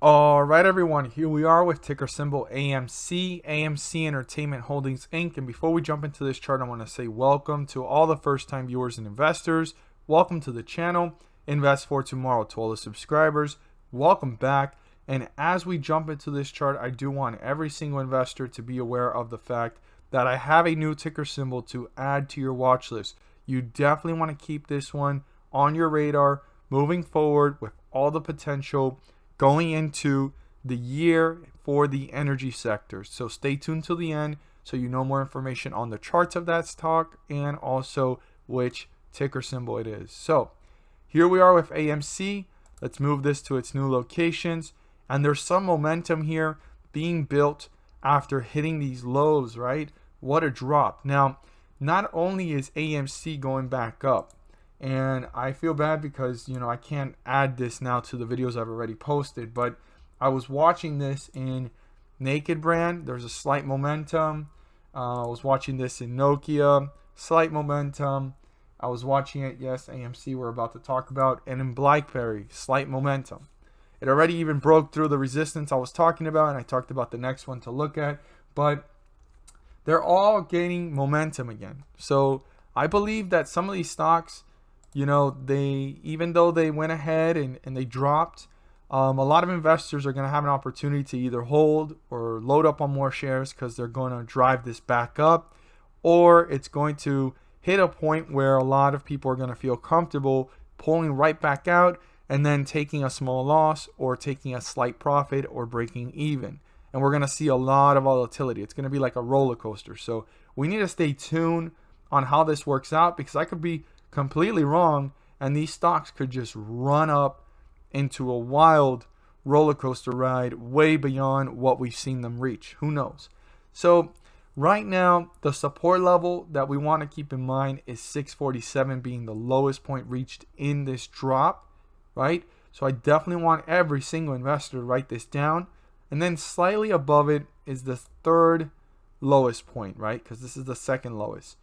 All right, everyone, here we are with ticker symbol AMC, AMC Entertainment Holdings Inc. And before we jump into this chart, I want to say welcome to all the first-time viewers and investors. Welcome to the channel, Invest for Tomorrow. To all the subscribers, welcome back. And as we jump into this chart, I do want every single investor to be aware of the fact that I have a new ticker symbol to add to your watch list. You definitely want to keep this one on your radar moving forward with all the potential going into the year for the energy sector. So stay tuned till the end so you know more information on the charts of that stock and also which ticker symbol it is. So here we are with AMC. Let's move this to its new locations. And there's some momentum here being built after hitting these lows, right? What a drop. Now, not only is AMC going back up, and I feel bad because, I can't add this now to the videos I've already posted, but I was watching this in Naked Brand. There's a slight momentum. I was watching this in Nokia, slight momentum. I was watching it, yes, AMC we're about to talk about, and in BlackBerry, slight momentum. It already even broke through the resistance I was talking about, and I talked about the next one to look at, but they're all gaining momentum again. So I believe that some of these stocks, even though they went ahead and they dropped, a lot of investors are going to have an opportunity to either hold or load up on more shares because they're going to drive this back up, or it's going to hit a point where a lot of people are going to feel comfortable pulling right back out and then taking a small loss or taking a slight profit or breaking even. And we're going to see a lot of volatility. It's going to be like a roller coaster. So we need to stay tuned on how this works out because I could be completely wrong and these stocks could just run up into a wild roller coaster ride way beyond what we've seen them reach. Who knows? So right now, the support level that we want to keep in mind is 647 being the lowest point reached in this drop, right? So I definitely want every single investor to write this down. And then slightly above it is the third lowest point, right? Because this is the second lowest.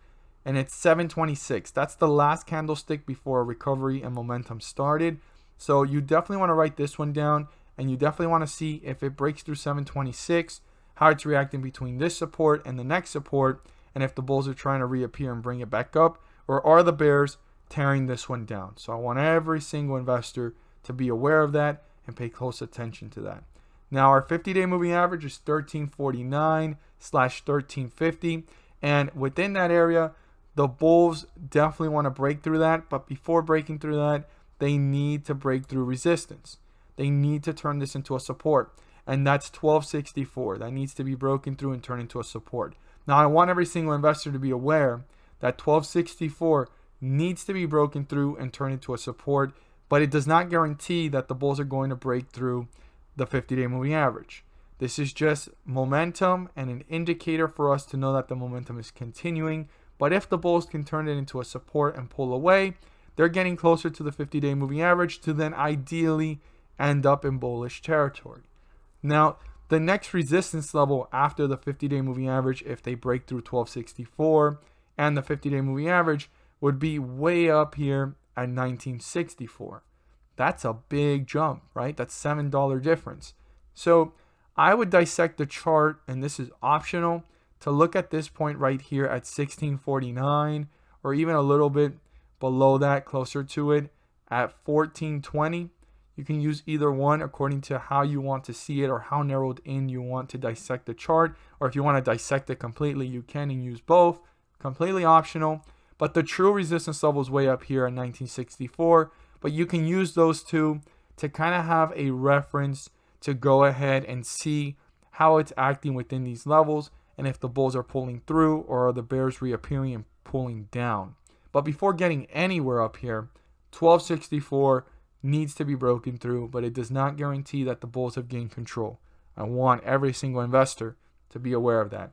And it's 726. That's the last candlestick before recovery and momentum started. So you definitely want to write this one down. And you definitely want to see if it breaks through 726, how it's reacting between this support and the next support. And if the bulls are trying to reappear and bring it back up. Or are the bears tearing this one down? So I want every single investor to be aware of that and pay close attention to that. Now our 50-day moving average is 1349/1350. And within that area, the bulls definitely want to break through that. But before breaking through that, they need to break through resistance. They need to turn this into a support. And that's 1264. That needs to be broken through and turn into a support. Now I want every single investor to be aware that 1264 needs to be broken through and turn into a support. But it does not guarantee that the bulls are going to break through the 50-day moving average. This is just momentum and an indicator for us to know that the momentum is continuing. But if the bulls can turn it into a support and pull away, they're getting closer to the 50-day moving average to then ideally end up in bullish territory. Now, the next resistance level after the 50-day moving average, if they break through 1264 and the 50-day moving average, would be way up here at 1964. That's a big jump, right? That's $7 difference. So I would dissect the chart, and this is optional, to look at this point right here at 1649 or even a little bit below that, closer to it at 1420. You can use either one according to how you want to see it or how narrowed in you want to dissect the chart. Or if you want to dissect it completely, you can and use both. Completely optional. But the true resistance level is way up here at 1964. But you can use those two to kind of have a reference to go ahead and see how it's acting within these levels and if the bulls are pulling through or are the bears reappearing and pulling down. But before getting anywhere up here, 1264 needs to be broken through, but it does not guarantee that the bulls have gained control. I want every single investor to be aware of that.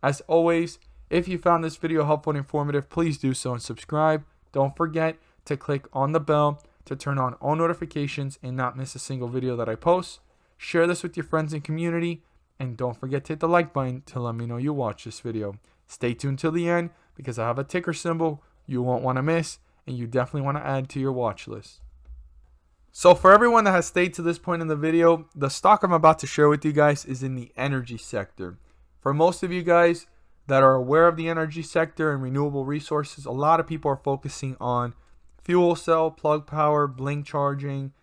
As always, if you found this video helpful and informative, please do so and subscribe. Don't forget to click on the bell to turn on all notifications and not miss a single video that I post. Share this with your friends and community, and don't forget to hit the like button to let me know you watched this video. Stay tuned till the end because I have a ticker symbol you won't want to miss, and you definitely want to add to your watch list. So for everyone that has stayed to this point in the video, the stock I'm about to share with you guys is in the energy sector. For most of you guys that are aware of the energy sector and renewable resources, a lot of people are focusing on fuel cell, plug power, blink charging,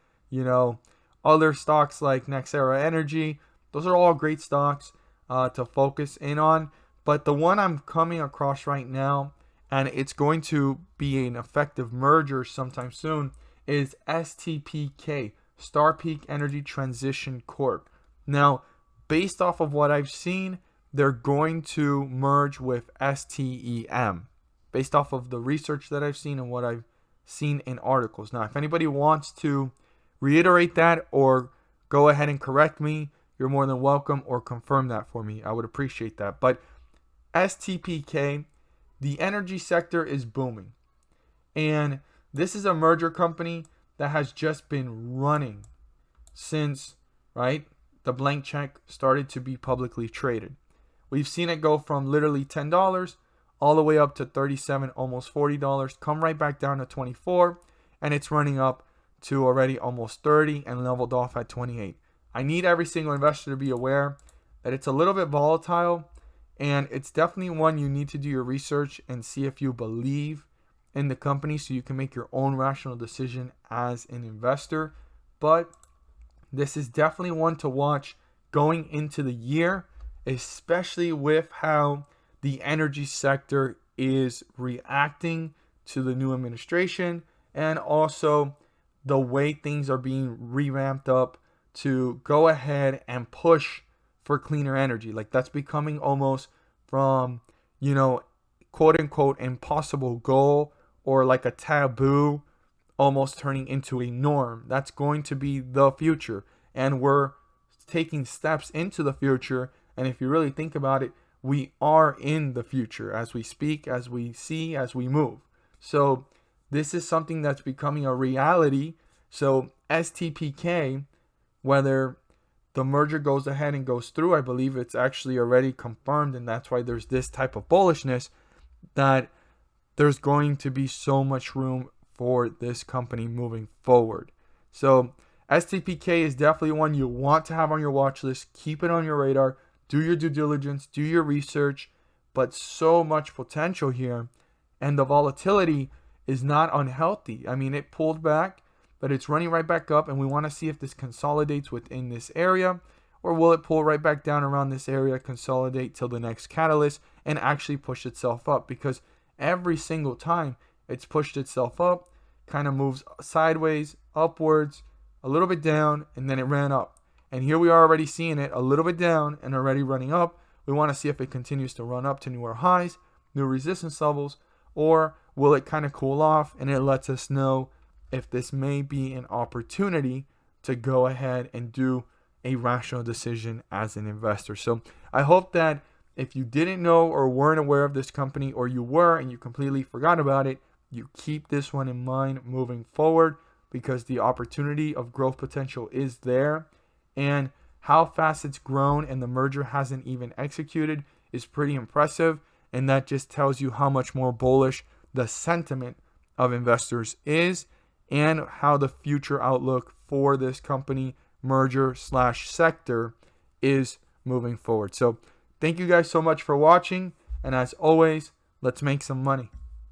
other stocks like Nexera Energy. Those are all great stocks to focus in on. But the one I'm coming across right now, and it's going to be an effective merger sometime soon, is STPK, Star Peak Energy Transition Corp. Now, based off of what I've seen, they're going to merge with STEM, based off of the research that I've seen and what I've seen in articles. Now, if anybody wants to reiterate that or go ahead and correct me, you're more than welcome, or confirm that for me. I would appreciate that. But STPK, the energy sector is booming. And this is a merger company that has just been running since, the blank check started to be publicly traded. We've seen it go from literally $10 all the way up to $37, almost $40, come right back down to 24, and it's running up to already almost 30 and leveled off at 28. I need every single investor to be aware that it's a little bit volatile, and it's definitely one you need to do your research and see if you believe in the company so you can make your own rational decision as an investor. But this is definitely one to watch going into the year, especially with how the energy sector is reacting to the new administration and also the way things are being revamped up to go ahead and push for cleaner energy. Like, that's becoming almost from, quote unquote impossible goal or like a taboo, almost turning into a norm. That's going to be the future. And we're taking steps into the future. And if you really think about it, we are in the future as we speak, as we see, as we move. So this is something that's becoming a reality. So STPK, whether the merger goes ahead and goes through, I believe it's actually already confirmed. And that's why there's this type of bullishness, that there's going to be so much room for this company moving forward. So STPK is definitely one you want to have on your watch list. Keep it on your radar. Do your due diligence. Do your research. But so much potential here. And the volatility is not unhealthy. I mean, it pulled back, but it's running right back up. And we want to see if this consolidates within this area. Or will it pull right back down around this area, consolidate till the next catalyst, and actually push itself up? Because every single time it's pushed itself up, kind of moves sideways, upwards, a little bit down, and then it ran up. And here we are already seeing it a little bit down and already running up. We want to see if it continues to run up to newer highs, new resistance levels, or will it kind of cool off, and it lets us know if this may be an opportunity to go ahead and do a rational decision as an investor. So I hope that if you didn't know or weren't aware of this company, or you were and you completely forgot about it, you keep this one in mind moving forward, because the opportunity of growth potential is there. And how fast it's grown and the merger hasn't even executed is pretty impressive. And that just tells you how much more bullish the sentiment of investors is, and how the future outlook for this company merger/sector is moving forward. So thank you guys so much for watching. And as always, let's make some money.